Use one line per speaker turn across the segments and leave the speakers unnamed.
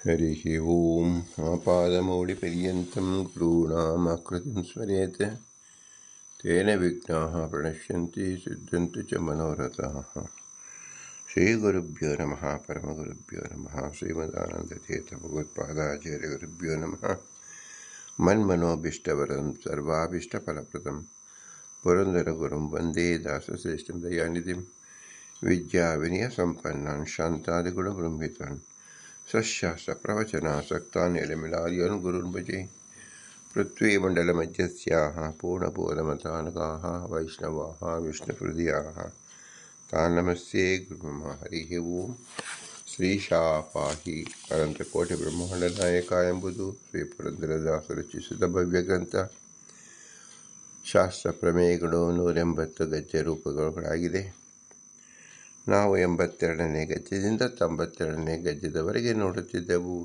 हरिः ओम् आपादमौलिपर्यन्तं गुरूणामाकृतिं स्मरेत् तेन विघ्नाः प्रणश्यन्ति सिद्ध्यन्ति च मनोरथाः। श्रीगुरुभ्यो नमः। परमगुरुभ्यो नमः। श्रीमदानन्दतीर्थभगवत्पादाचार्यगुरुभ्यो नमः। मन्मनोभीष्टवरं सर्वाभीष्टफलप्रदं पुरन्दरगुरुं वन्दे दासश्रेष्ठं दयानिधिं विद्याविनयसम्पन्नान् शान्तादिगुणबृंहितान् सशास्त्रप्रवचनासक्तान् एलमिलार्योन् गुरुन् भजे। पृथ्वीमण्डलमध्यस्याः पूर्णबोधमतानकाः वैष्णवाः विष्णुहृदयाः तान् नमस्ये गुरुमम। हरिः ओम् ಶ್ರೀಶಾಪಾಹಿ ಅನಂತಕೋಟಿ ಎಂಬುದು ಶ್ರೀ ಪುರಂದರದಾಸರು ರಚಿಸಿದ ಭವ್ಯಗ್ರಂಥ. ಶಾಸ್ತ್ರ ಪ್ರಮೇಯಗಳು 180 ಗದ್ಯ ರೂಪಗಳಾಗಿದೆ. ನಾವು 82ನೇ ಗದ್ಯದಿಂದ 92ನೇ ಗದ್ಯದವರೆಗೆ ನೋಡುತ್ತಿದ್ದೆವು.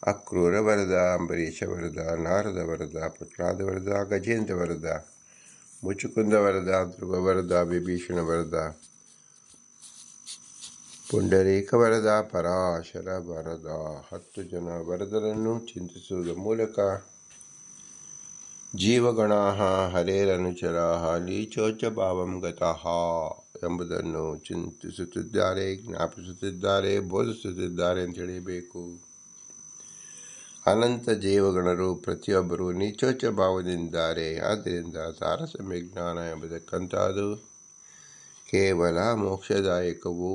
ಅಕ್ರೂರ ವರದ, ಅಂಬರೀಷ ವರದ, ನಾರದ ವರದ, ಪ್ರಹ್ಲಾದ ವರದ, ಗಜೇಂದ್ರ ವರದ, ಮುಚುಕುಂದ ವರದ, ಧ್ರುವ ವರದ, ವಿಭೀಷಣ ವರದ, ಪುಂಡರೀಕ ವರದ, ಪರಾಶರ ವರದ 10 ಜನ ವರದರನ್ನು ಚಿಂತಿಸುವುದರ ಮೂಲಕ ಜೀವಗಣಾಃ ಹರೇರನುಚರಾಃ ಲೀಚೋಚ್ಚ ಭಾವಂ ಗತಃ ಎಂಬುದನ್ನು ಚಿಂತಿಸುತ್ತಿದ್ದಾರೆ, ಜ್ಞಾಪಿಸುತ್ತಿದ್ದಾರೆ, ಬೋಧಿಸುತ್ತಿದ್ದಾರೆ ಅಂತ ತಿಳಿಯಬೇಕು. ಅನಂತ ಜೀವಗಣರು ಪ್ರತಿಯೊಬ್ಬರೂ ನೀಚೋಚ್ಚ ಭಾವದಿಂದಿದ್ದಾರೆ. ಆದ್ದರಿಂದ ತಾರತಮ್ಯ ಜ್ಞಾನ ಎಂಬುದಕ್ಕಂತಹದು ಕೇವಲ ಮೋಕ್ಷದಾಯಕವು.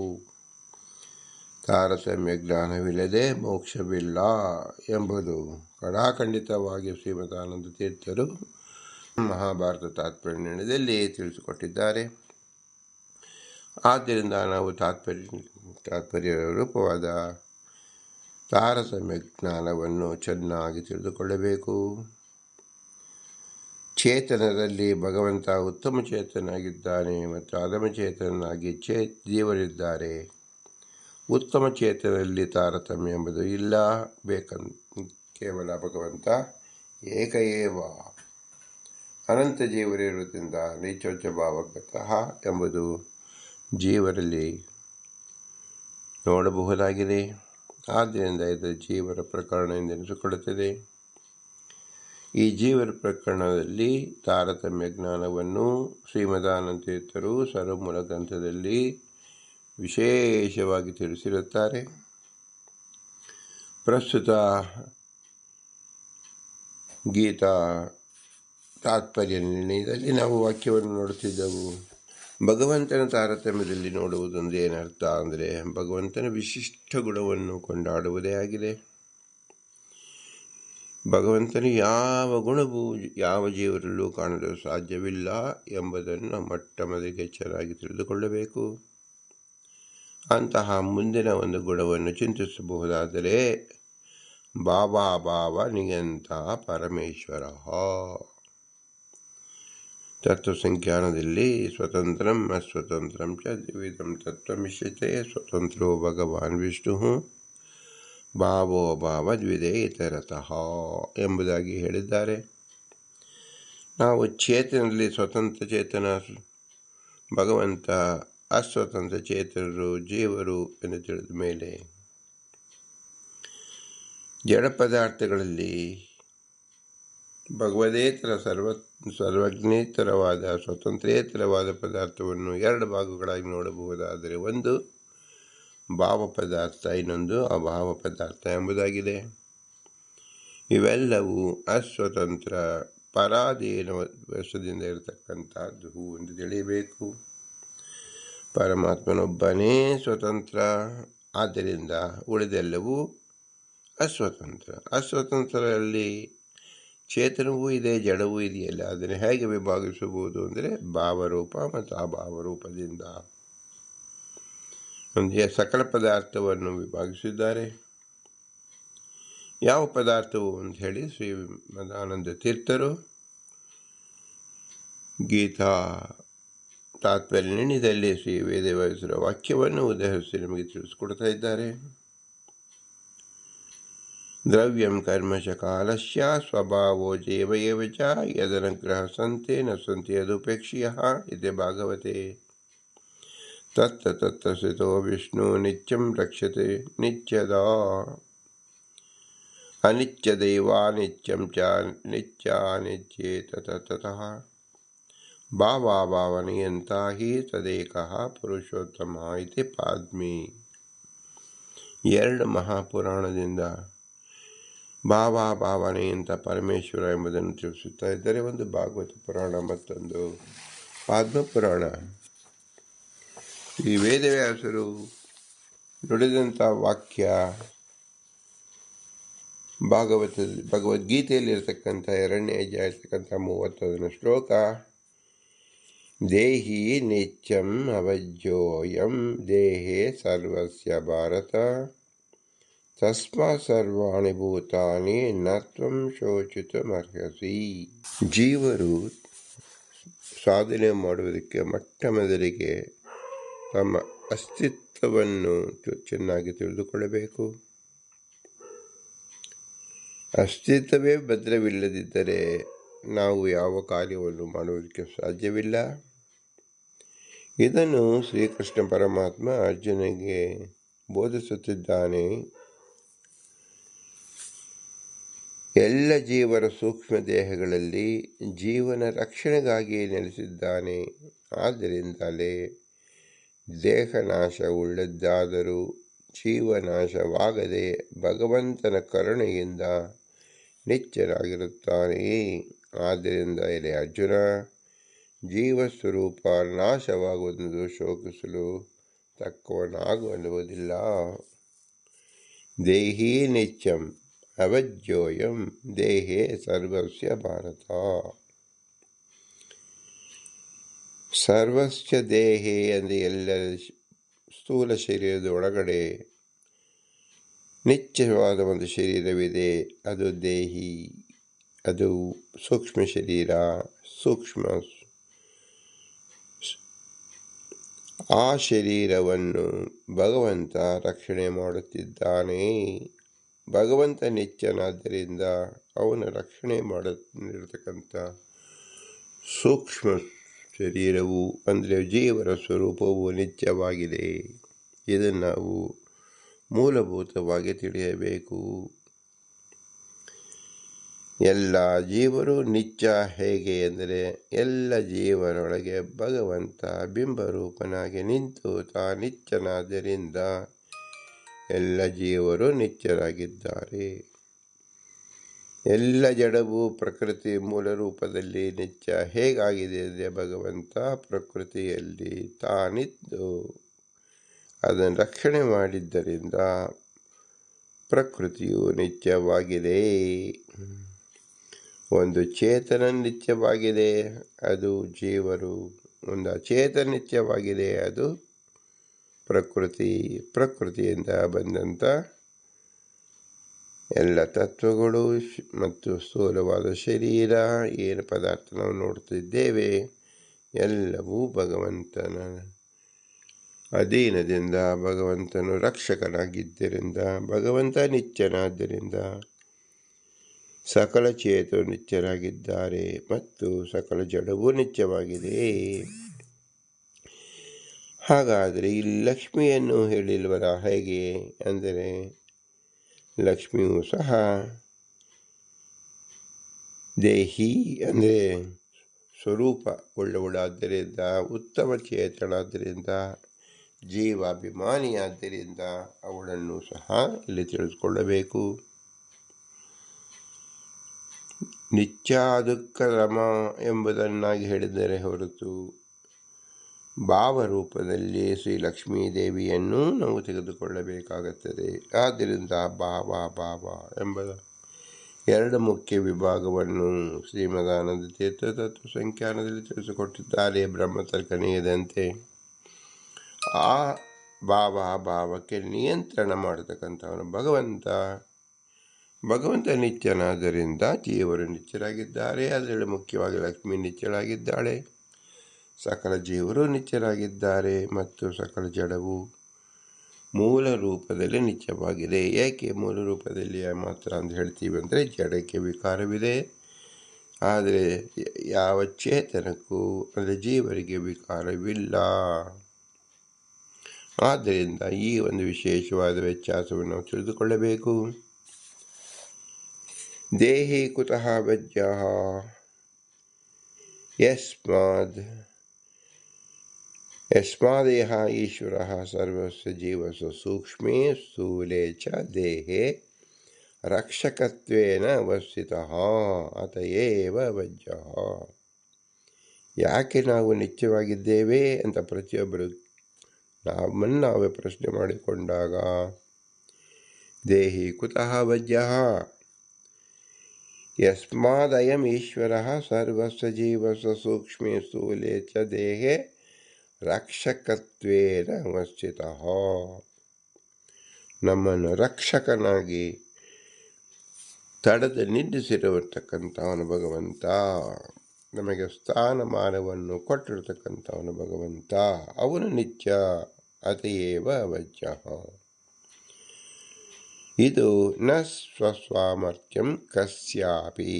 ತಾರತಮ್ಯ ಜ್ಞಾನವಿಲ್ಲದೆ ಮೋಕ್ಷವಿಲ್ಲ ಎಂಬುದು ಕಡಾಖಂಡಿತವಾಗಿ ಶ್ರೀಮದಾನಂದ ತೀರ್ಥರು ಮಹಾಭಾರತ ತಾತ್ಪರ್ಯದಲ್ಲಿ ತಿಳಿಸಿಕೊಟ್ಟಿದ್ದಾರೆ. ಆದ್ದರಿಂದ ನಾವು ತಾತ್ಪರ್ಯ ರೂಪವಾದ ತಾರತಮ್ಯ ಜ್ಞಾನವನ್ನು ಚೆನ್ನಾಗಿ ತಿಳಿದುಕೊಳ್ಳಬೇಕು. ಚೇತನದಲ್ಲಿ ಭಗವಂತ ಉತ್ತಮ ಚೇತನಾಗಿದ್ದಾನೆ ಮತ್ತು ಅಧಮ ಚೇತನಾಗಿ ಜೀವರಿದ್ದಾರೆ. ಉತ್ತಮ ಚೇತನದಲ್ಲಿ ತಾರತಮ್ಯ ಎಂಬುದು ಇಲ್ಲ. ಕೇವಲ ಭಗವಂತ ಏಕಏವ. ಅನಂತ ಜೀವರಿರುವುದರಿಂದ ನೀಚೋಚ್ಚ ಭಾವಗತಃ ಎಂಬುದು ಜೀವರಲ್ಲಿ ನೋಡಬಹುದಾಗಿದೆ. ಆದ್ದರಿಂದ ಇದು ಜೀವರ ಪ್ರಕರಣ ಎಂದೆನಿಸಿಕೊಳ್ಳುತ್ತದೆ. ಈ ಜೀವರ ಪ್ರಕರಣದಲ್ಲಿ ತಾರತಮ್ಯ ಜ್ಞಾನವನ್ನು ಶ್ರೀಮದಾನಂದ ತೀರ್ಥರು ಸರ್ವಮೂಲ ಗ್ರಂಥದಲ್ಲಿ ವಿಶೇಷವಾಗಿ ತಿಳಿಸಿರುತ್ತಾರೆ. ಪ್ರಸ್ತುತ ಗೀತಾ ತಾತ್ಪರ್ಯ ನಿರ್ಣಯದಲ್ಲಿ ನಾವು ವಾಕ್ಯವನ್ನು ನೋಡುತ್ತಿದ್ದೆವು. ಭಗವಂತನ ತಾರತಮ್ಯದಲ್ಲಿ ನೋಡುವುದೊಂದು ಏನರ್ಥ ಅಂದರೆ ಭಗವಂತನ ವಿಶಿಷ್ಟ ಗುಣವನ್ನು ಕೊಂಡಾಡುವುದೇ ಆಗಿದೆ. ಭಗವಂತನ ಯಾವ ಗುಣವೂ ಯಾವ ಜೀವರಲ್ಲೂ ಕಾಣಲು ಸಾಧ್ಯವಿಲ್ಲ ಎಂಬುದನ್ನು ಮೊಟ್ಟ ಮೊದಲಿಗೆ ಚೆನ್ನಾಗಿ ತಿಳಿದುಕೊಳ್ಳಬೇಕು. ಅಂತಹ ಮುಂದಿನ ಒಂದು ಗುಣವನ್ನು ಚಿಂತಿಸಬಹುದಾದರೆ ಭಾವ ನಿಯಂತ ಪರಮೇಶ್ವರ. ತತ್ವಸಂಖ್ಯಾನದಲ್ಲಿ ಸ್ವತಂತ್ರಂ ಅಸ್ವತಂತ್ರಂ ಚ ದ್ವಿವಿಧಂ ತತ್ವಮಿಷ್ಯತೆ ಸ್ವತಂತ್ರೋ ಭಗವಾನ್ ವಿಷ್ಣು ಭಾವೋ ಭಾವ ದ್ವಿಧೇ ಇತರತಃ ಎಂಬುದಾಗಿ ಹೇಳಿದ್ದಾರೆ. ನಾವು ಚೇತನಲ್ಲಿ ಸ್ವತಂತ್ರ ಚೇತನ ಭಗವಂತ, ಅಸ್ವತಂತ್ರ ಚೇತನರು ಜೀವರು ಎಂದು ತಿಳಿದ ಮೇಲೆ ಜಡ ಪದಾರ್ಥಗಳಲ್ಲಿ ಭಗವದೇತರ ಸರ್ವಜ್ಞೇತರವಾದ ಸ್ವತಂತ್ರೇತರವಾದ ಪದಾರ್ಥವನ್ನು 2 ಭಾಗಗಳಾಗಿ ನೋಡಬಹುದಾದರೆ, ಒಂದು ಭಾವ ಪದಾರ್ಥ, ಇನ್ನೊಂದು ಅಭಾವ ಪದಾರ್ಥ ಎಂಬುದಾಗಿದೆ. ಇವೆಲ್ಲವೂ ಅಸ್ವತಂತ್ರ ಪರಾಧೀನ ವಶದಿಂದ ಇರತಕ್ಕಂಥದ್ದು ಎಂದು ತಿಳಿಯಬೇಕು. ಪರಮಾತ್ಮನೊಬ್ಬನೇ ಸ್ವತಂತ್ರ. ಆದ್ದರಿಂದ ಉಳಿದೆಲ್ಲವೂ ಅಸ್ವತಂತ್ರ. ಅಸ್ವತಂತ್ರರಲ್ಲಿ ಚೇತನವೂ ಇದೆ, ಜಡವೂ ಇದೆಯಲ್ಲ. ಅದನ್ನು ಹೇಗೆ ವಿಭಾಗಿಸಬಹುದು ಅಂದರೆ ಭಾವರೂಪ ಮತ್ತು ಅಭಾವರೂಪದಿಂದ ಅಂದರೆ ಸಕಲ ಪದಾರ್ಥವನ್ನು ವಿಭಾಗಿಸಿದ್ದಾರೆ. ಯಾವ ಪದಾರ್ಥವು ಅಂತ ಹೇಳಿ ಶ್ರೀಮದಾನಂದ ತೀರ್ಥರು ಗೀತಾ ತಾತ್ಪರ್ಯ ನಿರ್ಣಯದಲ್ಲಿ ಶ್ರೀ ವೇದವ್ಯಾಸರ ವಾಕ್ಯವನ್ನು ಉದಾಹರಿಸಿ ನಮಗೆ ತಿಳಿಸಿಕೊಡ್ತಾ ಇದ್ದಾರೆ. ದ್ರವ್ಯಂ ಕರ್ಮಶ ಕಾಲಸ್ಯ ಸ್ವಭಾವೋ ಜೇವ ಏವ ಚ ಯದನುಗ್ರಹ ಸಂತೆ ನ ಸಂತೆ ಯದುಪೇಕ್ಷಿಯಃ ಇತಿ ಭಾಗವತೆ. ತತ್ರ ಸ್ಥಿತೋ ವಿಷ್ಣು ನಿತ್ಯಂ ರಕ್ಷತೆ ನಿತ್ಯದಾ. ಅನಿತ್ಯದೈವಾನಿತ್ಯಂ ಚ ನಿತ್ಯಾನಿತ್ಯೇ ತತಃ ಭಾವನಿಯಂತ ಹಿ ತದೇಕಃ ಪುರುಷೋತ್ತಮ ಇತಿ ಪಾದ್ಮಿ. 2 ಮಹಾಪುರಾಣದಿಂದ ಭಾವನೆಯಂತ ಪರಮೇಶ್ವರ ಎಂಬುದನ್ನು ತಿಳಿಸುತ್ತಾ ಇದ್ದರೆ, ಒಂದು ಭಾಗವತ ಪುರಾಣ, ಮತ್ತೊಂದು ಪಾದ್ಮ ಪುರಾಣ. ಈ ವೇದವ್ಯಾಸರು ನುಡಿದಂಥ ವಾಕ್ಯ ಭಗವದ್ಗೀತೆಯಲ್ಲಿರ್ತಕ್ಕಂಥ 2ನೇ ಅಧ್ಯಾಯ ಇರ್ತಕ್ಕಂಥ 31ನೇ ಶ್ಲೋಕ, ದೇಹಿ ನಿತ್ಯಂ ಅವಜ್ಯೋಯಂ ದೇಹೇ ಸರ್ವಸ್ಯ ಭಾರತ ತಸ್ಮಾತ್ ಸರ್ವಾಣಿ ಭೂತಾನಿ ನ ತ್ವಂ ಶೋಚಿತುಮರ್ಹಸಿ. ಜೀವರು ಸಾಧನೆ ಮಾಡುವುದಕ್ಕೆ ಮೊದಲಿಗೆ ತಮ್ಮ ಅಸ್ತಿತ್ವವನ್ನು ಚೆನ್ನಾಗಿ ತಿಳಿದುಕೊಳ್ಳಬೇಕು. ಅಸ್ತಿತ್ವವೇ ಭದ್ರವಿಲ್ಲದಿದ್ದರೆ ನಾವು ಯಾವ ಕಾರ್ಯವನ್ನು ಮಾಡುವುದಕ್ಕೆ ಸಾಧ್ಯವಿಲ್ಲ. ಇದನ್ನು ಶ್ರೀಕೃಷ್ಣ ಪರಮಾತ್ಮ ಅರ್ಜುನಿಗೆ ಬೋಧಿಸುತ್ತಿದ್ದಾನೆ. ಎಲ್ಲ ಜೀವರ ಸೂಕ್ಷ್ಮ ದೇಹಗಳಲ್ಲಿ ಜೀವನ ರಕ್ಷಣೆಗಾಗಿ ನೆಲೆಸಿದ್ದಾನೆ. ಆದ್ದರಿಂದಲೇ ದೇಹನಾಶವುಳ್ಳದ್ದಾದರೂ ಜೀವನಾಶವಾಗದೆ ಭಗವಂತನ ಕರುಣೆಯಿಂದ ನಿತ್ಯನಾಗಿರುತ್ತಾನೆ. ಆದ್ದರಿಂದ ಎಲೆ ಅರ್ಜುನ, ಜೀವಸ್ವರೂಪ ನಾಶವಾಗುವುದು ಶೋಕಿಸಲು ತಕ್ಕವನಾಗುವುದಿಲ್ಲ. ದೇಹಿ ನಿತ್ಯಂ ಅವಜ್ಯೋಯಂ ದೇಹೇ ಸರ್ವಸ್ಯ ಭಾರತ. ಸರ್ವಸ್ಯ ದೇಹೇ ಅಂದರೆ ಎಲ್ಲ ಸ್ಥೂಲ ಶರೀರದ ಒಳಗಡೆ ನಿತ್ಯವಾದ ಒಂದು ಶರೀರವಿದೆ, ಅದು ದೇಹಿ. ಅದು ಸೂಕ್ಷ್ಮ ಶರೀರ. ಆ ಶರೀರವನ್ನು ಭಗವಂತ ರಕ್ಷಣೆ ಮಾಡುತ್ತಿದ್ದಾನೆ. ಭಗವಂತ ನಿತ್ಯನಾದ್ದರಿಂದ ಅವನ ರಕ್ಷಣೆ ಮಾಡಿರ್ತಕ್ಕಂಥ ಸೂಕ್ಷ್ಮ ಶರೀರವು ಅಂದರೆ ಜೀವರ ಸ್ವರೂಪವು ನಿತ್ಯವಾಗಿದೆ. ಇದನ್ನು ನಾವು ಮೂಲಭೂತವಾಗಿ ತಿಳಿಯಬೇಕು. ಎಲ್ಲ ಜೀವರು ನಿತ್ಯ ಹೇಗೆ ಎಂದರೆ, ಎಲ್ಲ ಜೀವರೊಳಗೆ ಭಗವಂತ ಬಿಂಬರೂಪನಾಗಿ ನಿಂತು ನಿತ್ಯನಾದ್ದರಿಂದ ಎಲ್ಲ ಜೀವರು ನಿತ್ಯರಾಗಿದ್ದಾರೆ. ಎಲ್ಲ ಜಡವು ಪ್ರಕೃತಿ ಮೂಲ ರೂಪದಲ್ಲಿ ನಿತ್ಯ ಹೇಗಾಗಿದೆ ಅಂದರೆ, ಭಗವಂತ ಪ್ರಕೃತಿಯಲ್ಲಿ ತಾನಿದ್ದು ಅದನ್ನು ರಕ್ಷಣೆ ಮಾಡಿದ್ದರಿಂದ ಪ್ರಕೃತಿಯು ನಿತ್ಯವಾಗಿದೆ. ಒಂದು ಚೇತನ ನಿತ್ಯವಾಗಿದೆ, ಅದು ಜೀವರು. ಒಂದು ಅಚೇತನ ನಿತ್ಯವಾಗಿದೆ, ಅದು ಪ್ರಕೃತಿಯಿಂದ ಬಂದಂಥ ಎಲ್ಲ ತತ್ವಗಳು ಮತ್ತು ಸ್ಥೂಲವಾದ ಶರೀರ, ಏನು ಪದಾರ್ಥ ನಾವು ನೋಡ್ತಿದ್ದೇವೆ, ಎಲ್ಲವೂ ಭಗವಂತನ ಅಧೀನದಿಂದ ಭಗವಂತನು ರಕ್ಷಕನಾಗಿದ್ದರಿಂದ ಭಗವಂತ ನಿತ್ಯನಾದ್ದರಿಂದ ಸಕಲ ಚೇತರು ನಿತ್ಯರಾಗಿದ್ದಾರೆ ಮತ್ತು ಸಕಲ ಜಡವೂ ನಿತ್ಯವಾಗಿದೆ. ಹಾಗಾದರೆ ಈ ಲಕ್ಷ್ಮಿಯನ್ನು ಹೇಳಿಲ್ವರ ಹೇಗೆ ಅಂದರೆ, ಲಕ್ಷ್ಮಿಯೂ ಸಹ ದೇಹಿ ಅಂದರೆ ಸ್ವರೂಪ ಉಳ್ಳವಳಾದ್ದರಿಂದ, ಉತ್ತಮ ಚೇತನಾದ್ದರಿಂದ, ಜೀವಾಭಿಮಾನಿಯಾದ್ದರಿಂದ ಅವಳನ್ನು ಸಹ ಇಲ್ಲಿ ತಿಳಿದುಕೊಳ್ಳಬೇಕು. ನಿತ್ಯ ದುಃಖರಮ ಎಂಬುದನ್ನಾಗಿ ಹೇಳಿದರೆ ಹೊರತು ಭಾವರೂಪದಲ್ಲಿ ಶ್ರೀ ಲಕ್ಷ್ಮೀ ದೇವಿಯನ್ನು ನಾವು ತೆಗೆದುಕೊಳ್ಳಬೇಕಾಗುತ್ತದೆ. ಆದ್ದರಿಂದ ಭಾವ ಎಂಬ 2 ಮುಖ್ಯ ವಿಭಾಗವನ್ನು ಶ್ರೀಮದಾನಂದ ತೀರ್ಥ ತತ್ವ ಸಂಖ್ಯಾನದಲ್ಲಿ ತಿಳಿಸಿಕೊಟ್ಟಿದ್ದಾರೆ. ಬ್ರಹ್ಮತರ್ಕನೀಯದಂತೆ ಆ ಭಾವಕ್ಕೆ ನಿಯಂತ್ರಣ ಮಾಡತಕ್ಕಂಥವನು ಭಗವಂತ ನಿತ್ಯನಾದ್ದರಿಂದ ಜೀವರು ನಿತ್ಯರಾಗಿದ್ದಾರೆ. ಅದರಲ್ಲಿ ಮುಖ್ಯವಾಗಿ ಲಕ್ಷ್ಮೀ ನಿತ್ಯರಾಗಿದ್ದಾಳೆ, ಸಕಲ ಜೀವರು ನಿತ್ಯರಾಗಿದ್ದಾರೆ ಮತ್ತು ಸಕಲ ಜಡವು ಮೂಲ ರೂಪದಲ್ಲಿ ನಿತ್ಯವಾಗಿದೆ. ಏಕೆ ಮೂಲ ರೂಪದಲ್ಲಿ ಮಾತ್ರ ಅಂತ ಹೇಳ್ತೀವಿ ಅಂದರೆ, ಜಡಕ್ಕೆ ವಿಕಾರವಿದೆ, ಆದರೆ ಯಾವ ಚೇತನಕ್ಕೂ ಅಂದರೆ ಜೀವರಿಗೆ ವಿಕಾರವಿಲ್ಲ. ಆದ್ದರಿಂದ ಈ ಒಂದು ವಿಶೇಷವಾದ ವ್ಯತ್ಯಾಸವನ್ನು ನಾವು ತಿಳಿದುಕೊಳ್ಳಬೇಕು. ದೇಹಿ ಕುತಃ ವಜ್ಯಃ ಯಸ್ಮಾದೇಹ ಈಶ್ವರಃ ಸರ್ವಸ್ಯ ಜೀವಸ್ಯ ಸೂಕ್ಷ್ಮೇ ಸ್ಥೂಲೇ ಚ ದೇಹೇ ರಕ್ಷಕತ್ವೇನ ಅವಸ್ಥಿತಃ ಅತಯೇವ ವಜ್ಯಃ. ಯಾಕೆ ನಾವು ನಿತ್ಯವಾಗಿದ್ದೇವೆ ಅಂತ ಪ್ರತಿಯೊಬ್ಬರು ನಮ್ಮನ್ನು ನಾವೇ ಪ್ರಶ್ನೆ ಮಾಡಿಕೊಂಡಾಗ, ದೇಹಿ ಕುತಃ ವಜ್ಯಃ ಯಸ್ಮಾದಯಂ ಈಶ್ವರಃ ಸರ್ವಸ್ಯ ಜೀವಸ್ಯ ಸೂಕ್ಷ್ಮೇ ಸ್ಥೂಲೇ ಚ ದೇಹೇ ರಕ್ಷಕತ್ವೇನ ಅವಸ್ಥಿತಃ. ನಮ್ಮನ್ನು ರಕ್ಷಕನಾಗಿ ತಡೆದು ನಿಲ್ಲಿಸಿರತಕ್ಕಂಥವನು ಭಗವಂತ, ನಮಗೆ ಸ್ಥಾನಮಾನವನ್ನು ಕೊಟ್ಟಿರತಕ್ಕಂಥವನು ಭಗವಂತ, ಅವನು ನಿತ್ಯ. ಅತಯೇವ ವಜ್ಯಃ. ಇದು ನ ಸ್ವಸ್ವಾಮರ್ಥ್ಯಂ ಕಸ್ಯಾಪಿ.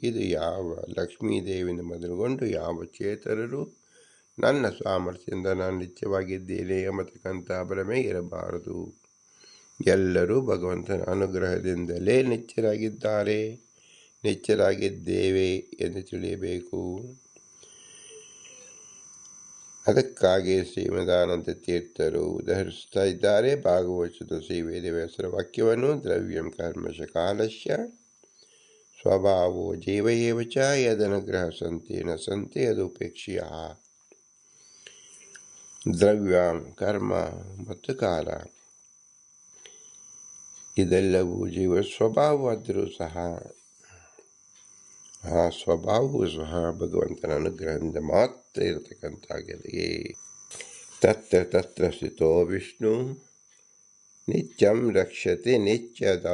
ಇದು ಯಾವ ಲಕ್ಷ್ಮೀದೇವಿನ ಮೊದಲುಗೊಂಡು ಯಾವ ಚೇತನರು ನನ್ನ ಸಾಮರ್ಥ್ಯದಿಂದ ನಾನು ನಿತ್ಯವಾಗಿದ್ದೇನೆ ಎಂಬತಕ್ಕಂಥ ಭ್ರಮೆ ಇರಬಾರದು. ಎಲ್ಲರೂ ಭಗವಂತನ ಅನುಗ್ರಹದಿಂದಲೇ ನಿತ್ಯರಾಗಿದ್ದಾರೆ, ನಿತ್ಯರಾಗಿದ್ದೇವೆ ಎಂದು ತಿಳಿಯಬೇಕು. ಅದಕ್ಕಾಗಿ ಶ್ರೀಮದಾನಂದ ತೀರ್ಥರು ಉದಾಹರಿಸ್ತಾ ಇದ್ದಾರೆ ಭಾಗವತದ ಶ್ರೀ ವೇದವ್ಯಾಸರ ವಾಕ್ಯವನ್ನು. ದ್ರವ್ಯಂ ಕರ್ಮಶ ಕಾಲಸ್ಯ ಸ್ವಭಾವೋ ಜೀವ ಏವ ಚ ಯದನುಗ್ರಹ ಸಂತೆ ನ ಸಂತೆ ಯದುಪೇಕ್ಷಿಯ. ದ್ರವ್ಯ, ಕರ್ಮ ಮತ್ತು ಕಾಲ ಇದೆಲ್ಲವೂ ಜೀವ ಸ್ವಭಾವವಾದರೂ ಸಹ ಆ ಸ್ವಭಾವವು ಸಹ ಭಗವಂತನ ಅನುಗ್ರಹದಿಂದ ಮಾತ್ರ ಇರತಕ್ಕಂತಾಗಿದೆ. ತತ್ರ ತತ್ರ ಸ್ಥಿತೋ ವಿಷ್ಣು ನಿತ್ಯಂ ರಕ್ಷತೆ ನಿತ್ಯದ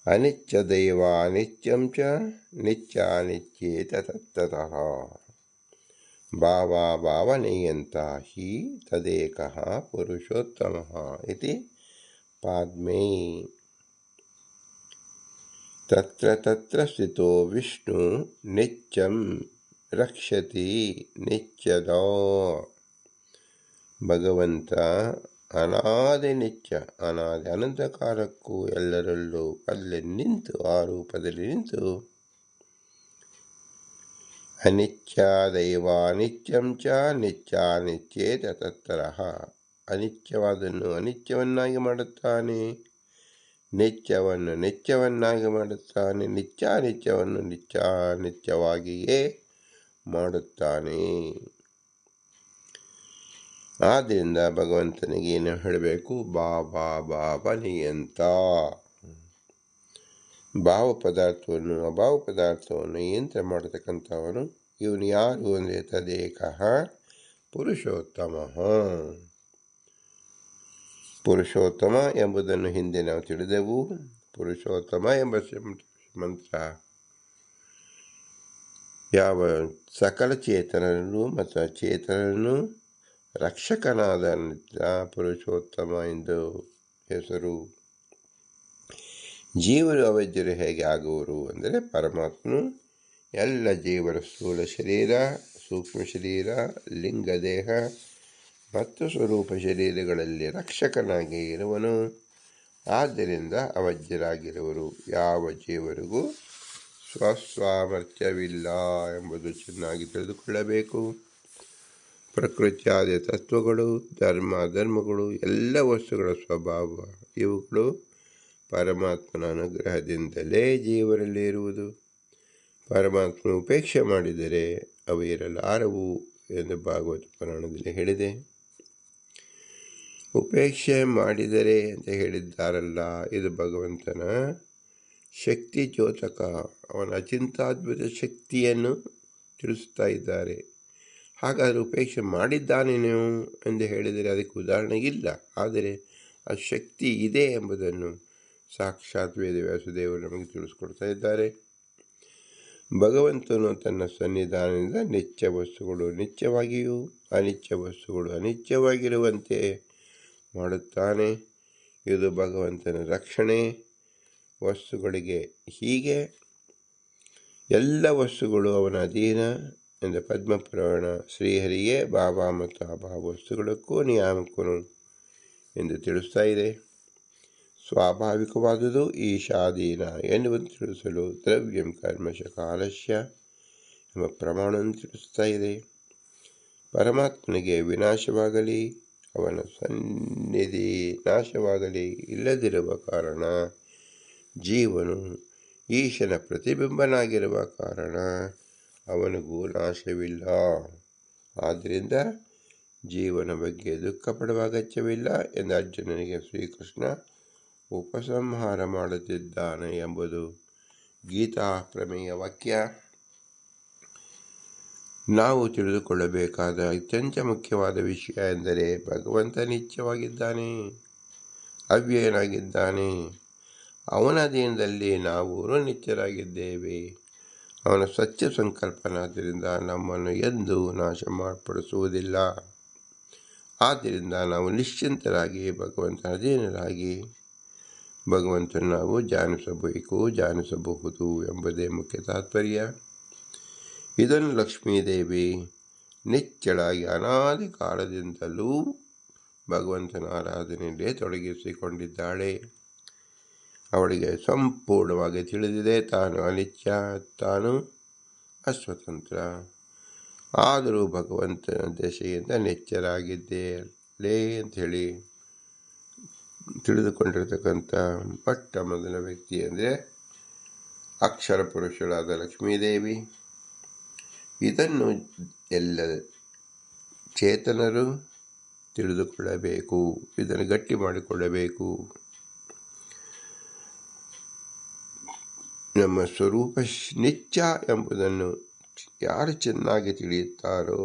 ಅನಿತ್ಯದೈವ ನಿತ್ಯಂ ಚ ನಿತ್ಯಾನಿತ್ಯೇತ ತತ್ತತಃ ಭಾವನಿಯಂತ ಹಿ ತದೇಕಃ ಪುರುಷೋತ್ತಮಃ ಇತಿ ಪಾದ್ಮೇ. ತತ್ರ ತತ್ರ ಸ್ಥಿತೋ ವಿಷ್ಣು ನಿತ್ಯಂ ರಕ್ಷತಿ ನಿತ್ಯದ. ಭಗವಂತ ಅನಾದಿ ನಿತ್ಯ, ಅನಾದಿ ಅನಂತ ಕಾಲಕ್ಕೂ ಎಲ್ಲರಲ್ಲೂ ಅಲ್ಲಿ ನಿಂತು, ಆ ರೂಪದಲ್ಲಿ ನಿಂತು ಅನಿತ್ಯದೈವ ನಿತ್ಯಂ ಚ ನಿತ್ಯಾನಿತ್ಯೇತ ತತ್ತರಃ. ಅನಿತ್ಯವಾದನ್ನು ಅನಿತ್ಯವನ್ನಾಗಿ ಮಾಡುತ್ತಾನೆ, ನಿತ್ಯವನ್ನು ನಿತ್ಯವನ್ನಾಗಿ ಮಾಡುತ್ತಾನೆ, ನಿತ್ಯಾನಿತ್ಯವನ್ನು ನಿತ್ಯಾನಿತ್ಯವಾಗಿಯೇ ಮಾಡುತ್ತಾನೆ. ಆದ್ದರಿಂದ ಭಗವಂತನಿಗೆ ಏನು ಹೇಳಬೇಕು? ಭಾವನಿಯಂತ. ಭಾವ ಪದಾರ್ಥವನ್ನು ಅಭಾವ ಪದಾರ್ಥವನ್ನು ನಿಯಂತ್ರ ಮಾಡತಕ್ಕಂಥವನು ಇವನು ಯಾರು ಅಂದರೆ ತದೇಕಃ ಪುರುಷೋತ್ತಮ. ಪುರುಷೋತ್ತಮ ಎಂಬುದನ್ನು ಹಿಂದೆ ನಾವು ತಿಳಿದೆವು. ಪುರುಷೋತ್ತಮ ಎಂಬ ಮಂತ್ರ ಯಾವ ಸಕಲ ಚೇತನರನ್ನು ಮತ್ತು ಅಚೇತನರನ್ನು ರಕ್ಷಕನಾದ ಪುರುಷೋತ್ತಮ ಎಂದು ಹೆಸರು. ಜೀವರು ಅವಜ್ಯರು ಹೇಗೆ ಆಗುವರು ಅಂದರೆ, ಪರಮಾತ್ಮನು ಎಲ್ಲ ಜೀವರ ಸ್ಥೂಲ ಶರೀರ, ಸೂಕ್ಷ್ಮ ಶರೀರ, ಲಿಂಗದೇಹ ಮತ್ತು ಸ್ವರೂಪ ಶರೀರಗಳಲ್ಲಿ ರಕ್ಷಕನಾಗಿ ಇರುವನು. ಆದ್ದರಿಂದ ಅವಜ್ಯರಾಗಿರುವರು. ಯಾವ ಜೀವರಿಗೂ ಸ್ವಸಾಮರ್ಥ್ಯವಿಲ್ಲ ಎಂಬುದು ಚೆನ್ನಾಗಿ ತಿಳಿದುಕೊಳ್ಳಬೇಕು. ಪ್ರಕೃತ್ಯಾದಿ ತತ್ವಗಳು, ಧರ್ಮಗಳು, ಎಲ್ಲ ವಸ್ತುಗಳ ಸ್ವಭಾವ ಇವುಗಳು ಪರಮಾತ್ಮನ ಅನುಗ್ರಹದಿಂದಲೇ ಜೀವರಲ್ಲಿ ಇರುವುದು. ಪರಮಾತ್ಮನ ಉಪೇಕ್ಷೆ ಮಾಡಿದರೆ ಅವು ಇರಲಾರವು ಎಂದು ಭಾಗವತ ಪುರಾಣದಲ್ಲಿ ಹೇಳಿದೆ. ಉಪೇಕ್ಷೆ ಮಾಡಿದರೆ ಅಂತ ಹೇಳಿದ್ದಾರಲ್ಲ, ಇದು ಭಗವಂತನ ಶಕ್ತಿ ದ್ಯೋತಕ, ಅವನ ಅಚಿಂತಾದ್ಭುತ ಶಕ್ತಿಯನ್ನು ತಿಳಿಸ್ತಾ ಇದ್ದಾರೆ. ಹಾಗಾದರೆ ಉಪೇಕ್ಷೆ ಮಾಡಿದ್ದಾನೇನು ಎಂದು ಹೇಳಿದರೆ ಅದಕ್ಕೆ ಉದಾಹರಣೆ ಇಲ್ಲ. ಆದರೆ ಆ ಶಕ್ತಿ ಇದೆ ಎಂಬುದನ್ನು ಸಾಕ್ಷಾತ್ ವೇದವ್ಯಾಸದೇವರು ನಮಗೆ ತಿಳಿಸ್ಕೊಡ್ತಾ ಇದ್ದಾರೆ. ಭಗವಂತನು ತನ್ನ ಸನ್ನಿಧಾನದಿಂದ ನಿತ್ಯ ವಸ್ತುಗಳು ನಿತ್ಯವಾಗಿಯೂ ಅನಿತ್ಯ ವಸ್ತುಗಳು ಅನಿತ್ಯವಾಗಿರುವಂತೆ ಮಾಡುತ್ತಾನೆ. ಇದು ಭಗವಂತನ ರಕ್ಷಣೆ ವಸ್ತುಗಳಿಗೆ. ಹೀಗೆ ಎಲ್ಲ ವಸ್ತುಗಳು ಅವನ ಅಧೀನ ಎಂದು ಪದ್ಮಪುರಾಣ ಶ್ರೀಹರಿಯೇ ಭಾವ ಮತ್ತು ಅಭಾವ ವಸ್ತುಗಳಕ್ಕೂ ನಿಯಾಮಕನು ಎಂದು ತಿಳಿಸ್ತಾ ಇದೆ. ಸ್ವಾಭಾವಿಕವಾದುದು ಈಶಾಧೀನ ಎನ್ನುವಂತೆ ತಿಳಿಸಲು ದ್ರವ್ಯಂ ಕರ್ಮಶ ಕಾಲಸ್ಯ ಎಂಬ ಪ್ರಮಾಣವನ್ನು ತಿಳಿಸ್ತಾ ಇದೆ. ಪರಮಾತ್ಮನಿಗೆ ವಿನಾಶವಾಗಲಿ ಅವನ ಸನ್ನಿಧಿ ನಾಶವಾಗಲಿ ಇಲ್ಲದಿರುವ ಕಾರಣ ಜೀವನು ಈಶನ ಪ್ರತಿಬಿಂಬನಾಗಿರುವ ಕಾರಣ ಅವನಿಗೂ ನಾಶವಿಲ್ಲ. ಆದ್ದರಿಂದ ಜೀವನ ಬಗ್ಗೆ ದುಃಖ ಪಡುವ ಅಗತ್ಯವಿಲ್ಲ ಎಂದು ಅರ್ಜುನನಿಗೆ ಶ್ರೀಕೃಷ್ಣ ಉಪಸಂಹಾರ ಮಾಡುತ್ತಿದ್ದಾನೆ ಎಂಬುದು ಗೀತಾ ಪ್ರಮೇಯ ವಾಕ್ಯ. ನಾವು ತಿಳಿದುಕೊಳ್ಳಬೇಕಾದ ಅತ್ಯಂತ ಮುಖ್ಯವಾದ ವಿಷಯ ಎಂದರೆ ಭಗವಂತ ನಿತ್ಯವಾಗಿದ್ದಾನೆ, ಅವ್ಯಯನಾಗಿದ್ದಾನೆ. ಅವನ ಅಧೀನದಲ್ಲಿ ನಾವು ನಿತ್ಯರಾಗಿದ್ದೇವೆ. ಅವನ ಸತ್ಯ ಸಂಕಲ್ಪನಾದ್ದರಿಂದ ನಮ್ಮನ್ನು ಎಂದೂ ನಾಶ ಮಾರ್ಪಡಿಸುವುದಿಲ್ಲ. ಆದ್ದರಿಂದ ನಾವು ನಿಶ್ಚಿಂತರಾಗಿ ಭಗವಂತನ ಅಧೀನರಾಗಿ ಭಗವಂತನ ನಾವು ಧ್ಯಾನಿಸಬಹುದು ಎಂಬುದೇ ಮುಖ್ಯ ತಾತ್ಪರ್ಯ. ಇದನ್ನು ಲಕ್ಷ್ಮೀದೇವಿ ನಿಚ್ಚಳಾಗಿ ಅನಾದಿ ಕಾಲದಿಂದಲೂ ಭಗವಂತನ ಆರಾಧನೆಯಲ್ಲೇ ತೊಡಗಿಸಿಕೊಂಡಿದ್ದಾಳೆ. ಅವಳಿಗೆ ಸಂಪೂರ್ಣವಾಗಿ ತಿಳಿದಿದೆ ತಾನು ಅನಿತ್ಯ, ತಾನು ಅಸ್ವತಂತ್ರ. ಆದರೂ ಭಗವಂತನ ದಶೆಯಿಂದ ನಿತ್ಯರಾಗಿದ್ದೇಲೆ ಅಂಥೇಳಿ ತಿಳಿದುಕೊಂಡಿರ್ತಕ್ಕಂಥ ಮೊಟ್ಟ ಮೊದಲ ವ್ಯಕ್ತಿ ಅಂದರೆ ಅಕ್ಷರ ಪುರುಷಳಾದ ಲಕ್ಷ್ಮೀದೇವಿ. ಇದನ್ನು ಎಲ್ಲ ಚೇತನರು ತಿಳಿದುಕೊಳ್ಳಬೇಕು, ಇದನ್ನು ಗಟ್ಟಿ ಮಾಡಿಕೊಳ್ಳಬೇಕು. ನಮ್ಮ ಸ್ವರೂಪ ನಿತ್ಯ ಎಂಬುದನ್ನು ಯಾರು ಚೆನ್ನಾಗಿ ತಿಳಿಯುತ್ತಾರೋ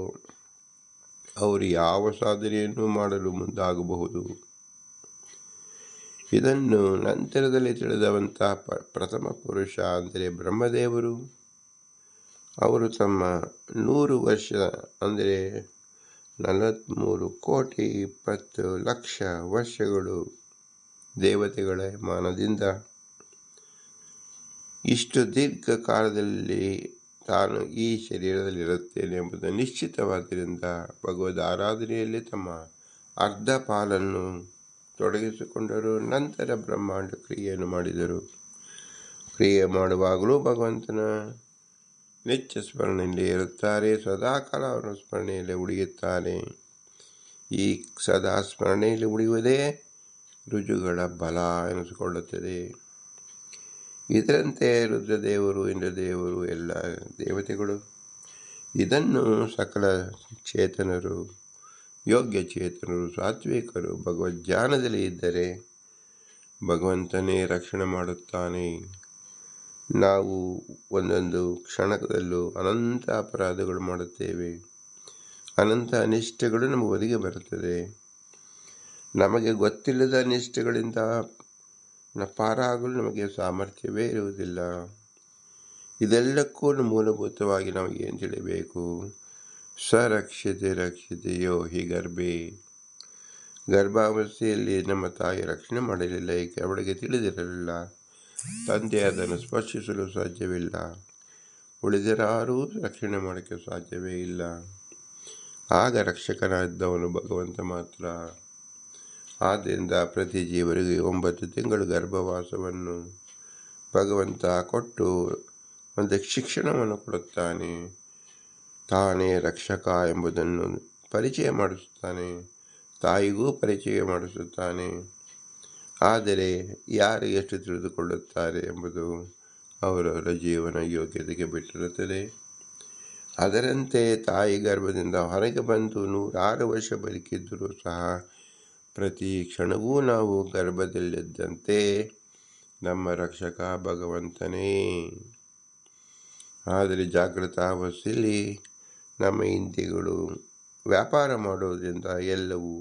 ಅವರು ಯಾವ ಸಾಧನೆಯನ್ನು ಮಾಡಲು ಮುಂದಾಗಬಹುದು. ಇದನ್ನು ನಂತರದಲ್ಲಿ ತಿಳಿದವಂಥ ಪ್ರಥಮ ಪುರುಷ ಅಂದರೆ ಬ್ರಹ್ಮದೇವರು. ಅವರು ತಮ್ಮ 100 ವರ್ಷ ಅಂದರೆ 43,20,00,000 ವರ್ಷಗಳು ದೇವತೆಗಳ ಮಾನದಿಂದ ಇಷ್ಟು ದೀರ್ಘ ಕಾಲದಲ್ಲಿ ತಾನು ಈ ಶರೀರದಲ್ಲಿರುತ್ತೇನೆ ಎಂಬುದು ನಿಶ್ಚಿತವಾದ್ದರಿಂದ ಭಗವದ್ ಆರಾಧನೆಯಲ್ಲಿ ತಮ್ಮ ಅರ್ಧ ಪಾಲನ್ನು ತೊಡಗಿಸಿಕೊಂಡರು. ನಂತರ ಬ್ರಹ್ಮಾಂಡ ಕ್ರಿಯೆಯನ್ನು ಮಾಡಿದರು. ಕ್ರಿಯೆ ಮಾಡುವಾಗಲೂ ಭಗವಂತನ ನಿತ್ಯ ಸ್ಮರಣೆಯಲ್ಲಿ ಇರುತ್ತಾರೆ. ಸದಾಕಾಲ ಅವರ ಸ್ಮರಣೆಯಲ್ಲಿ ಉಳಿಯುತ್ತಾರೆ. ಈ ಸದಾ ಸ್ಮರಣೆಯಲ್ಲಿ ಉಳಿಯುವುದೇ ರುಜುಗಳ ಬಲ ಎನಿಸಿಕೊಳ್ಳುತ್ತದೆ. ಇದರಂತೆ ರುದ್ರದೇವರು, ಇಂದ್ರದೇವರು, ಎಲ್ಲ ದೇವತೆಗಳು ಇದನ್ನು ಸಕಲ ಚೇತನರು, ಯೋಗ್ಯ ಚೇತನರು, ಸಾತ್ವಿಕರು ಭಗವದ್ಜ್ಞಾನದಲ್ಲಿ ಇದ್ದರೆ ಭಗವಂತನೇ ರಕ್ಷಣೆ ಮಾಡುತ್ತಾನೆ. ನಾವು ಒಂದೊಂದು ಕ್ಷಣದಲ್ಲೂ ಅನಂತ ಅಪರಾಧಗಳು ಮಾಡುತ್ತೇವೆ. ಅನಂತ ಅನಿಷ್ಟಗಳು ನಮಗೆ ಒದಗಿ ಬರುತ್ತದೆ. ನಮಗೆ ಗೊತ್ತಿಲ್ಲದ ಅನಿಷ್ಟಗಳಿಂದ ಪಾರಾಗಲು ನಮಗೆ ಸಾಮರ್ಥ್ಯವೇ ಇರುವುದಿಲ್ಲ. ಇದೆಲ್ಲಕ್ಕೂ ಮೂಲಭೂತವಾಗಿ ನಮಗೆ ಏನು ತಿಳಿಯಬೇಕು? ರಕ್ಷತೆಯೋ ಹಿ ಗರ್ಭೆ. ಗರ್ಭಾವಸ್ಥೆಯಲ್ಲಿ ನಮ್ಮ ತಾಯಿ ರಕ್ಷಣೆ ಮಾಡಲಿಲ್ಲ, ಏಕೆ ಅವಳಿಗೆ ತಿಳಿದಿರಲಿಲ್ಲ. ತಂದೆ ಅದನ್ನು ಸ್ಪರ್ಶಿಸಲು ಸಾಧ್ಯವಿಲ್ಲ. ಉಳಿದರಾರೂ ರಕ್ಷಣೆ ಮಾಡೋಕ್ಕೆ ಸಾಧ್ಯವೇ ಇಲ್ಲ. ಆಗ ರಕ್ಷಕನಾಗಿದ್ದವನು ಭಗವಂತ ಮಾತ್ರ. ಆದ್ದರಿಂದ ಪ್ರತಿ ಜೀವರಿಗೆ 9 ತಿಂಗಳು ಗರ್ಭವಾಸವನ್ನು ಭಗವಂತ ಕೊಟ್ಟು ಒಂದು ಶಿಕ್ಷಣವನ್ನು ಕೊಡುತ್ತಾನೆ. ತಾನೇ ರಕ್ಷಕ ಎಂಬುದನ್ನು ಪರಿಚಯ ಮಾಡಿಸುತ್ತಾನೆ, ತಾಯಿಗೂ ಪರಿಚಯ ಮಾಡಿಸುತ್ತಾನೆ. ಆದರೆ ಯಾರು ಎಷ್ಟು ತಿಳಿದುಕೊಳ್ಳುತ್ತಾರೆ ಎಂಬುದು ಅವರವರ ಜೀವನ ಯೋಗ್ಯತೆಗೆ ಬಿಟ್ಟಿರುತ್ತದೆ. ಅದರಂತೆ ತಾಯಿ ಗರ್ಭದಿಂದ ಹೊರಗೆ ಬಂದು 106 ವರ್ಷ ಬದುಕಿದ್ದರೂ ಸಹ ಪ್ರತಿ ಕ್ಷಣವೂ ನಾವು ಗರ್ಭದಲ್ಲಿದ್ದಂತೆ ನಮ್ಮ ರಕ್ಷಕ ಭಗವಂತನೇ. ಆದರೆ ಜಾಗೃತಾವಸ್ಥೆಯಲ್ಲಿ ನಮ್ಮ ಇಂದ್ರಿಯಗಳು ವ್ಯಾಪಾರ ಮಾಡೋದ್ರಿಂದ ಎಲ್ಲವೂ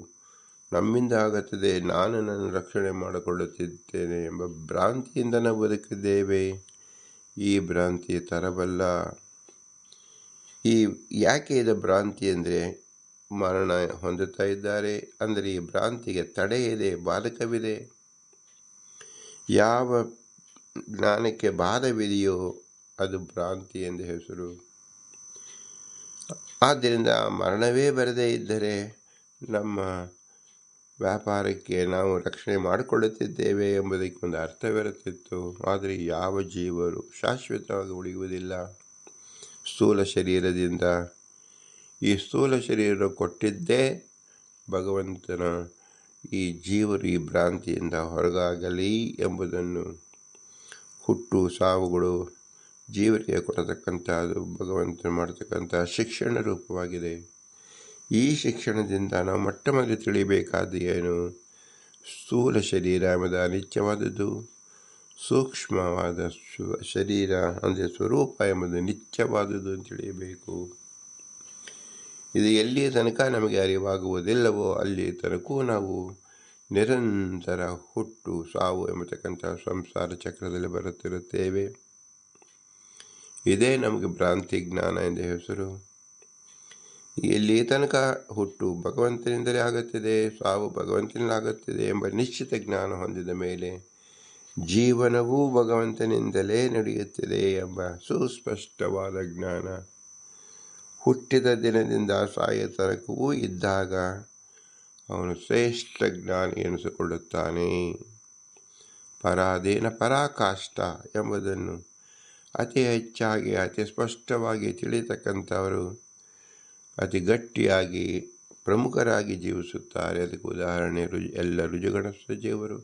ನಮ್ಮಿಂದ ಆಗುತ್ತದೆ, ನಾನು ನನ್ನ ರಕ್ಷಣೆ ಮಾಡಿಕೊಳ್ಳುತ್ತಿದ್ದೇನೆ ಎಂಬ ಭ್ರಾಂತಿಯಿಂದ ನಾವು ಬದುಕಿದ್ದೇವೆ. ಈ ಭ್ರಾಂತಿ ತರಬಲ್ಲ. ಯಾಕೆ ಇದು ಭ್ರಾಂತಿ ಅಂದರೆ ಮರಣ ಹೊಂದುತ್ತಾ ಇದ್ದಾರೆ. ಅಂದರೆ ಈ ಭ್ರಾಂತಿಗೆ ತಡೆ ಇದೆ, ಬಾಧಕವಿದೆ. ಯಾವ ಜ್ಞಾನಕ್ಕೆ ಬಾಧವಿದೆಯೋ ಅದು ಭ್ರಾಂತಿ ಎಂದು ಹೆಸರು. ಆದ್ದರಿಂದ ಮರಣವೇ ಬರದೇ ಇದ್ದರೆ ನಮ್ಮ ವ್ಯಾಪಾರಕ್ಕೆ ನಾವು ರಕ್ಷಣೆ ಮಾಡಿಕೊಳ್ಳುತ್ತಿದ್ದೇವೆ ಎಂಬುದಕ್ಕೆ ಒಂದು ಅರ್ಥವಿರುತ್ತಿತ್ತು. ಆದರೆ ಯಾವ ಜೀವರು ಶಾಶ್ವತವಾಗಿ ಉಳಿಯುವುದಿಲ್ಲ ಸ್ಥೂಲ ಶರೀರದಿಂದ. ಈ ಸ್ಥೂಲ ಶರೀರ ಕೊಟ್ಟಿದ್ದೇ ಭಗವಂತನ. ಈ ಜೀವರು ಈ ಭ್ರಾಂತಿಯಿಂದ ಹೊರಗಾಗಲಿ ಎಂಬುದನ್ನು ಹುಟ್ಟು ಸಾವುಗಳು ಜೀವರಿಗೆ ಕೊಡತಕ್ಕಂಥದ್ದು ಭಗವಂತನ ಮಾಡತಕ್ಕಂಥ ಶಿಕ್ಷಣ ರೂಪವಾಗಿದೆ. ಈ ಶಿಕ್ಷಣದಿಂದ ನಾವು ಮೊಟ್ಟ ಮೊದಲು ತಿಳಿಯಬೇಕಾದ ಏನು? ಸ್ಥೂಲ ಶರೀರ ಎಂಬುದು ಅನಿತ್ಯವಾದದ್ದು, ಸೂಕ್ಷ್ಮವಾದ ಶರೀರ ಅಂದರೆ ಸ್ವರೂಪ ಎಂಬುದು ನಿತ್ಯವಾದುದು ಅಂತ ತಿಳಿಯಬೇಕು. ಇದು ಎಲ್ಲಿಯ ತನಕ ನಮಗೆ ಅರಿವಾಗುವುದಿಲ್ಲವೋ ಅಲ್ಲಿ ತನಕವೂ ನಾವು ನಿರಂತರ ಹುಟ್ಟು ಸಾವು ಎಂಬತಕ್ಕಂಥ ಸಂಸಾರ ಚಕ್ರದಲ್ಲಿ ಬರುತ್ತಿರುತ್ತೇವೆ. ಇದೇ ನಮಗೆ ಭ್ರಾಂತಿ ಜ್ಞಾನ ಎಂದ ಹೆಸರು. ಎಲ್ಲಿ ತನಕ ಹುಟ್ಟು ಭಗವಂತನಿಂದಲೇ ಆಗುತ್ತದೆ, ಸಾವು ಭಗವಂತನಿಂದಲಾಗುತ್ತದೆ ಎಂಬ ನಿಶ್ಚಿತ ಜ್ಞಾನ ಹೊಂದಿದ ಮೇಲೆ ಜೀವನವೂ ಭಗವಂತನಿಂದಲೇ ನಡೆಯುತ್ತದೆ ಎಂಬ ಸುಸ್ಪಷ್ಟವಾದ ಜ್ಞಾನ ಹುಟ್ಟಿದ ದಿನದಿಂದ ಸಾಯ ತನಕವೂ ಇದ್ದಾಗ ಅವನು ಶ್ರೇಷ್ಠ ಜ್ಞಾನಿ ಎನಿಸಿಕೊಳ್ಳುತ್ತಾನೆ. ಪರಾಧೀನ ಪರಾಕಾಷ್ಠ ಎಂಬುದನ್ನು ಅತಿ ಹೆಚ್ಚಾಗಿ ಅತಿ ಸ್ಪಷ್ಟವಾಗಿ ತಿಳಿಯತಕ್ಕಂಥವರು ಅತಿ ಗಟ್ಟಿಯಾಗಿ ಪ್ರಮುಖರಾಗಿ ಜೀವಿಸುತ್ತಾರೆ. ಅದಕ್ಕೆ ಉದಾಹರಣೆ ಎಲ್ಲ ರುಜುಗಣಸ್ಥ ಜೀವರು.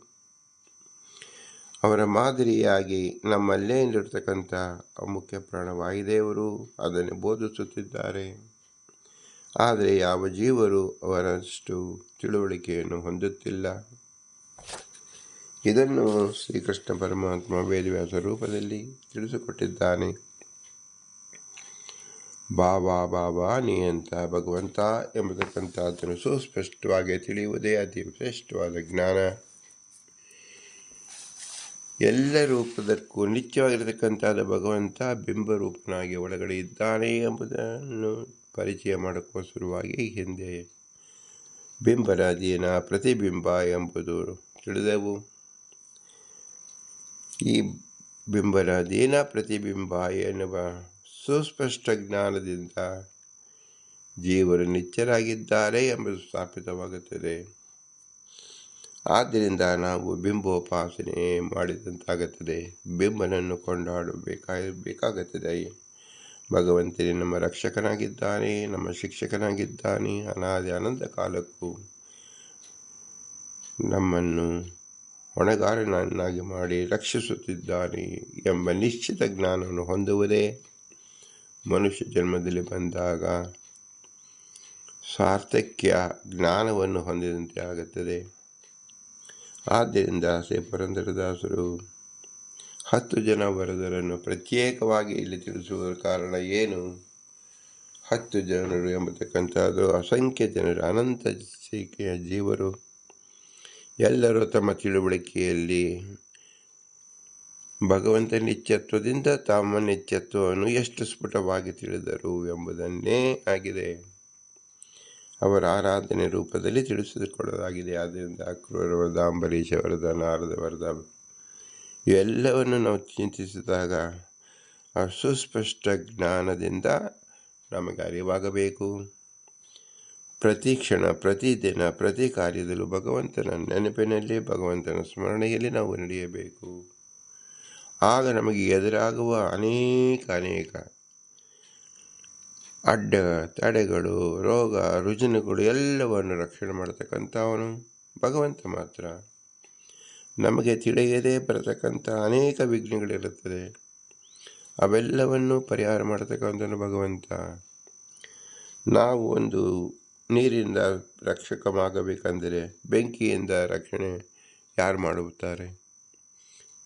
ಅವರ ಮಾದರಿಯಾಗಿ ನಮ್ಮಲ್ಲೇ ಇರತಕ್ಕಂಥ ಮುಖ್ಯ ಪ್ರಾಣ ವಾಯುದೇವರು ಅದನ್ನು ಬೋಧಿಸುತ್ತಿದ್ದಾರೆ. ಆದರೆ ಯಾವ ಜೀವರು ಅವರಷ್ಟು ತಿಳುವಳಿಕೆಯನ್ನು ಹೊಂದುತ್ತಿಲ್ಲ. ಇದನ್ನು ಶ್ರೀಕೃಷ್ಣ ಪರಮಾತ್ಮ ವೇದವ್ಯಾಸ ರೂಪದಲ್ಲಿ ತಿಳಿಸಿಕೊಟ್ಟಿದ್ದಾನೆ. ಬಾಬಾ ಬಾಬಾ ನೀ ಅಂತ ಭಗವಂತ ಎಂಬತಕ್ಕಂಥದ್ದನ್ನು ಸುಸ್ಪಷ್ಟವಾಗಿ ತಿಳಿಯುವುದೇ ಅತಿ ಶ್ರೇಷ್ಠವಾದ ಜ್ಞಾನ. ಎಲ್ಲ ರೂಪದಕ್ಕೂ ನಿತ್ಯವಾಗಿರತಕ್ಕಂಥದ್ದು ಭಗವಂತ ಬಿಂಬರೂಪನಾಗಿ ಒಳಗಡೆ ಇದ್ದಾನೆ ಎಂಬುದನ್ನು ಪರಿಚಯ ಮಾಡೋಕ್ಕೋಸ್ಕರವಾಗಿ ಹಿಂದೆ ಬಿಂಬರಾದೀನ ಪ್ರತಿಬಿಂಬ ಎಂಬುದು ತಿಳಿದೆವು. ಈ ಬಿಂಬರಾದೀನ ಪ್ರತಿಬಿಂಬ ಎನ್ನುವ ಸುಸ್ಪಷ್ಟ ಜ್ಞಾನದಿಂದ ಜೀವರು ನಿತ್ಯರಾಗಿದ್ದಾರೆ ಎಂಬುದು ಸ್ಥಾಪಿತವಾಗುತ್ತದೆ. ಆದ್ದರಿಂದ ನಾವು ಬಿಂಬೋಪಾಸನೆ ಮಾಡಿದಂತಾಗುತ್ತದೆ. ಬಿಂಬನನ್ನು ಕೊಂಡಾಡಬೇಕಾಗುತ್ತದೆ. ಭಗವಂತನೇ ನಮ್ಮ ರಕ್ಷಕನಾಗಿದ್ದಾನೆ, ನಮ್ಮ ಶಿಕ್ಷಕನಾಗಿದ್ದಾನೆ. ಅನಾದಿ ಅನಂತ ಕಾಲಕ್ಕೂ ನಮ್ಮನ್ನು ಹೊಣೆಗಾರನನ್ನಾಗಿ ಮಾಡಿ ರಕ್ಷಿಸುತ್ತಿದ್ದಾನೆ ಎಂಬ ನಿಶ್ಚಿತ ಜ್ಞಾನವನ್ನು ಹೊಂದುವುದೇ ಮನುಷ್ಯ ಜನ್ಮದಲ್ಲಿ ಬಂದಾಗ ಸಾರ್ಥಕ್ಯ ಜ್ಞಾನವನ್ನು ಹೊಂದಿದಂತೆ ಆಗುತ್ತದೆ. ಆದ್ದರಿಂದ ಶ್ರೀ ಪುರಂದರದಾಸರು 10 ಜನ ವರದರನ್ನು ಪ್ರತ್ಯೇಕವಾಗಿ ಇಲ್ಲಿ ತಿಳಿಸುವ ಕಾರಣ ಏನು? 10 ಜನರು ಎಂಬತಕ್ಕಂಥದ್ದು ಅಸಂಖ್ಯ ಜನರು, ಅನಂತ ಸಂಖ್ಯೆಯ ಜೀವರು ಎಲ್ಲರೂ ತಮ್ಮ ತಿಳುವಳಿಕೆಯಲ್ಲಿ ಭಗವಂತ ನಿತ್ಯತ್ವದಿಂದ ತಮ್ಮ ನಿತ್ಯತ್ವವನ್ನು ಎಷ್ಟು ಸ್ಫುಟವಾಗಿ ತಿಳಿದರು ಎಂಬುದನ್ನೇ ಆಗಿದೆ ಅವರ ಆರಾಧನೆ ರೂಪದಲ್ಲಿ ತಿಳಿಸಿಕೊಳ್ಳಲಾಗಿದೆ. ಆದ್ದರಿಂದ ಅಕ್ರೂರ ವರದ, ಅಂಬರೀಷ ವರದ, ನಾರದ ವರದ ಇವೆಲ್ಲವನ್ನು ನಾವು ಚಿಂತಿಸಿದಾಗ ಆ ಸುಸ್ಪಷ್ಟ ಜ್ಞಾನದಿಂದ ನಮಗೆ ಅರಿವಾಗಬೇಕು. ಪ್ರತಿ ಕ್ಷಣ, ಪ್ರತಿದಿನ, ಪ್ರತಿ ಕಾರ್ಯದಲ್ಲೂ ಭಗವಂತನ ನೆನಪಿನಲ್ಲಿ, ಭಗವಂತನ ಸ್ಮರಣೆಯಲ್ಲಿ ನಾವು ನಡೆಯಬೇಕು. ಆಗ ನಮಗೆ ಎದುರಾಗುವ ಅನೇಕ ಅಡ್ಡ ತಡೆಗಳು, ರೋಗ ರುಜಿನಗಳು ಎಲ್ಲವನ್ನು ರಕ್ಷಣೆ ಮಾಡತಕ್ಕಂಥವನು ಭಗವಂತ ಮಾತ್ರ. ನಮಗೆ ತಿಳಿಯದೇ ಬರತಕ್ಕಂಥ ಅನೇಕ ವಿಘ್ನಗಳಿರುತ್ತದೆ. ಅವೆಲ್ಲವನ್ನು ಪರಿಹಾರ ಮಾಡತಕ್ಕಂಥವನು ಭಗವಂತ. ನಾವು ಒಂದು ನೀರಿಂದ ರಕ್ಷಕವಾಗಬೇಕೆಂದರೆ ಬೆಂಕಿಯಿಂದ ರಕ್ಷಣೆ ಯಾರು ಮಾಡುತ್ತಾರೆ?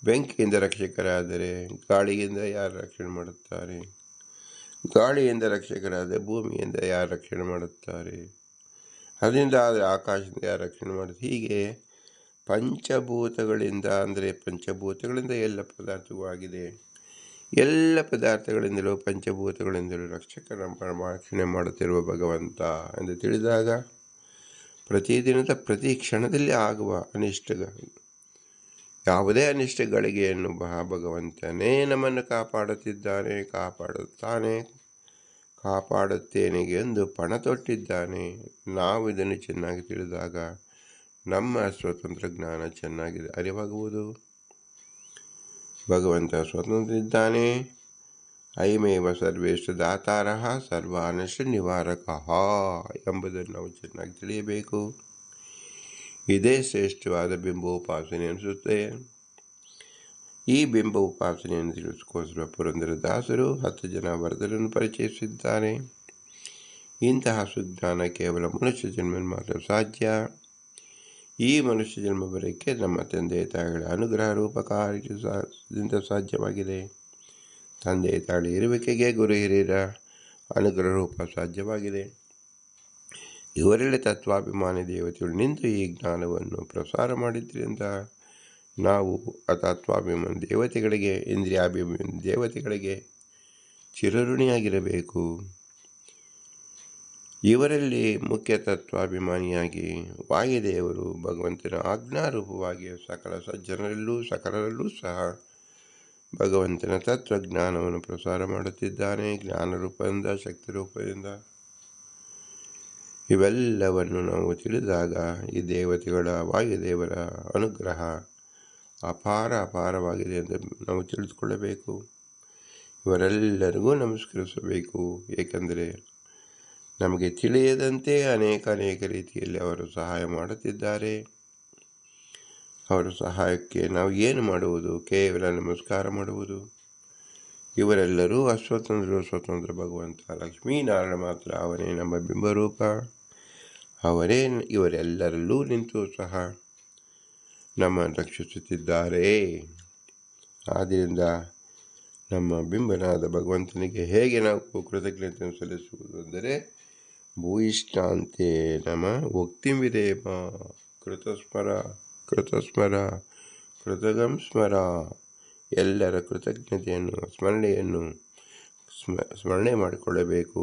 ಬೆಂಕಿಯಿಂದ ರಕ್ಷಕರಾದರೆ ಗಾಳಿಯಿಂದ ಯಾರು ರಕ್ಷಣೆ ಮಾಡುತ್ತಾರೆ? ಗಾಳಿಯಿಂದ ರಕ್ಷಕರಾದರೆ ಭೂಮಿಯಿಂದ ಯಾರು ರಕ್ಷಣೆ ಮಾಡುತ್ತಾರೆ? ಅದರಿಂದ ಆದರೆ ಆಕಾಶದಿಂದ ಯಾರು ರಕ್ಷಣೆ ಮಾಡುತ್ತಾರೆ? ಹೀಗೆ ಪಂಚಭೂತಗಳಿಂದ, ಅಂದರೆ ಪಂಚಭೂತಗಳಿಂದ ಎಲ್ಲ ಪದಾರ್ಥವೂ ಆಗಿದೆ. ಎಲ್ಲ ಪದಾರ್ಥಗಳಿಂದಲೂ ಪಂಚಭೂತಗಳಿಂದಲೂ ರಕ್ಷಣೆ ಮಾಡುತ್ತಿರುವ ಭಗವಂತ ಎಂದು ತಿಳಿದಾಗ ಪ್ರತಿದಿನದ ಪ್ರತಿ ಕ್ಷಣದಲ್ಲಿ ಆಗುವ ಯಾವುದೇ ಅನಿಷ್ಟಗಳಿಗೆಯನ್ನು ಭಗವಂತನೇ ನಮ್ಮನ್ನು ಕಾಪಾಡುತ್ತೇನೆ ಎಂದು ಪಣ ತೊಟ್ಟಿದ್ದಾನೆ. ನಾವು ಇದನ್ನು ಚೆನ್ನಾಗಿ ತಿಳಿದಾಗ ನಮ್ಮ ಸ್ವತಂತ್ರ ಜ್ಞಾನ ಚೆನ್ನಾಗಿದೆ ಅರಿವಾಗುವುದು. ಭಗವಂತ ಸ್ವತಂತ್ರ ಇದ್ದಾನೆ. ಅಯಮೇವ ಸರ್ವೇಶ್ವರ ದಾತಾರಃ ಸರ್ವಾನಶ್ಚ ನಿವಾರಕಃ ಎಂಬುದನ್ನು ನಾವು ಚೆನ್ನಾಗಿ ತಿಳಿಯಬೇಕು. ಇದೇ ಶ್ರೇಷ್ಠವಾದ ಬಿಂಬೋಪಾಸನೆ ಅನಿಸುತ್ತೆ. ಈ ಬಿಂಬ ಉಪಾಸನೆಯನ್ನು ತಿಳಿಸಿಕೋಸ್ಕರ ಪುರಂದರದಾಸರು 10 ಜನ ವರದರನ್ನು ಪರಿಚಯಿಸಿದ್ದಾರೆ. ಇಂತಹ ಸುಜ್ಞಾನ ಕೇವಲ ಮನುಷ್ಯ ಜನ್ಮದಲ್ಲಿ ಮಾತ್ರ ಸಾಧ್ಯ. ಈ ಮನುಷ್ಯ ಜನ್ಮ ಬರೋಕ್ಕೆ ನಮ್ಮ ತಂದೆ ತಾಯಿಗಳ ಅನುಗ್ರಹ ರೂಪಕಾರ್ಯದಿಂದ ಸಾಧ್ಯವಾಗಿದೆ. ತಂದೆ ತಾಯಿ ಇರುವಿಕೆಗೆ ಗುರು ಹಿರಿಯರ ಅನುಗ್ರಹ ರೂಪ ಸಾಧ್ಯವಾಗಿದೆ. ಇವರೆಲ್ಲ ತತ್ವಾಭಿಮಾನಿ ದೇವತೆಗಳು ನಿಂತು ಈ ಜ್ಞಾನವನ್ನು ಪ್ರಸಾರ ಮಾಡಿದ್ದರಿಂದ ನಾವು ಆ ತತ್ವಾಭಿಮಾನಿ ದೇವತೆಗಳಿಗೆ, ಇಂದ್ರಿಯಾಭಿಮಾನಿ ದೇವತೆಗಳಿಗೆ ಚಿರಋಣಿಯಾಗಿರಬೇಕು. ಇವರಲ್ಲಿ ಮುಖ್ಯ ತತ್ವಾಭಿಮಾನಿಯಾಗಿ ವಾಯುದೇವರು ಭಗವಂತನ ಆಜ್ಞಾರೂಪವಾಗಿ ಸಕಲರಲ್ಲೂ ಸಹ ಭಗವಂತನ ತತ್ವಜ್ಞಾನವನ್ನು ಪ್ರಸಾರ ಮಾಡುತ್ತಿದ್ದಾನೆ. ಜ್ಞಾನರೂಪದಿಂದ, ಶಕ್ತಿ ರೂಪದಿಂದ. ಇವೆಲ್ಲವನ್ನು ನಾವು ತಿಳಿದಾಗ ಈ ದೇವತೆಗಳ, ವಾಯುದೇವರ ಅನುಗ್ರಹ ಅಪಾರವಾಗಿದೆ ಎಂದು ನಾವು ತಿಳಿದುಕೊಳ್ಳಬೇಕು. ಇವರೆಲ್ಲರಿಗೂ ನಮಸ್ಕರಿಸಬೇಕು. ಏಕೆಂದರೆ ನಮಗೆ ತಿಳಿಯದಂತೆ ಅನೇಕ ರೀತಿಯಲ್ಲಿ ಅವರು ಸಹಾಯ ಮಾಡುತ್ತಿದ್ದಾರೆ. ಅವರ ಸಹಾಯಕ್ಕೆ ನಾವು ಏನು ಮಾಡುವುದು? ಕೇವಲ ನಮಸ್ಕಾರ ಮಾಡುವುದು. ಇವರೆಲ್ಲರೂ ಸ್ವತಂತ್ರ ಭಗವಂತ ಲಕ್ಷ್ಮೀನಾರಾಯಣ ಮಾತ್ರ ಅವನೇ ನಮ್ಮ ಬಿಂಬರೂಪ. ಅವರೇ ಇವರೆಲ್ಲರಲ್ಲೂ ನಿಂತು ಸಹ ನಮ್ಮನ್ನು ರಕ್ಷಿಸುತ್ತಿದ್ದಾರೆ. ಆದ್ದರಿಂದ ನಮ್ಮ ಬಿಂಬನಾದ ಭಗವಂತನಿಗೆ ಹೇಗೆ ನಾವು ಕೃತಜ್ಞತೆಯನ್ನು ಸಲ್ಲಿಸುವುದು ಅಂದರೆ ಭೂಯಿಷ್ಠಾಂತೆ ನಮ ಉಕ್ತಿಂವಿದೇಮ ಕೃತಸ್ಮರ ಕೃತಗಂ ಸ್ಮರ. ಎಲ್ಲರ ಕೃತಜ್ಞತೆಯನ್ನು ಸ್ಮರಣೆ ಮಾಡಿಕೊಳ್ಳಬೇಕು.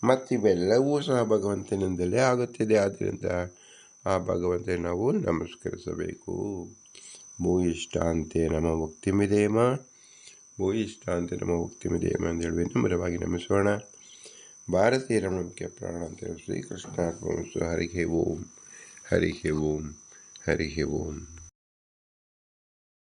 ಮತ್ತಿವೆಲ್ಲವೂ ಸಹ ಭಗವಂತನಿಂದಲೇ ಆಗುತ್ತಿದೆ. ಆದ್ದರಿಂದ ಆ ಭಗವಂತನ ನಾವು ನಮಸ್ಕರಿಸಬೇಕು. ಭೂಯಿಷ್ಠಾಂತೆ ನಮ ಉಕ್ತಿಮಿದೇಮ, ಭೂಯಿಷ್ಠಾಂತೆ ನಮ ಉಕ್ತಿಮಿದೇಮ ಅಂತ ಹೇಳಿ ವಿನಮ್ರವಾಗಿ ನಮಿಸೋಣ. ಭಾರತೀಯ ರಮಣಕ್ಕೆ ಪ್ರಾಣ ಅಂತ ಶ್ರೀಕೃಷ್ಣ. ಹರಿ ಓಂ, ಹರಿ ಓಂ, ಹರಿ ಓಂ.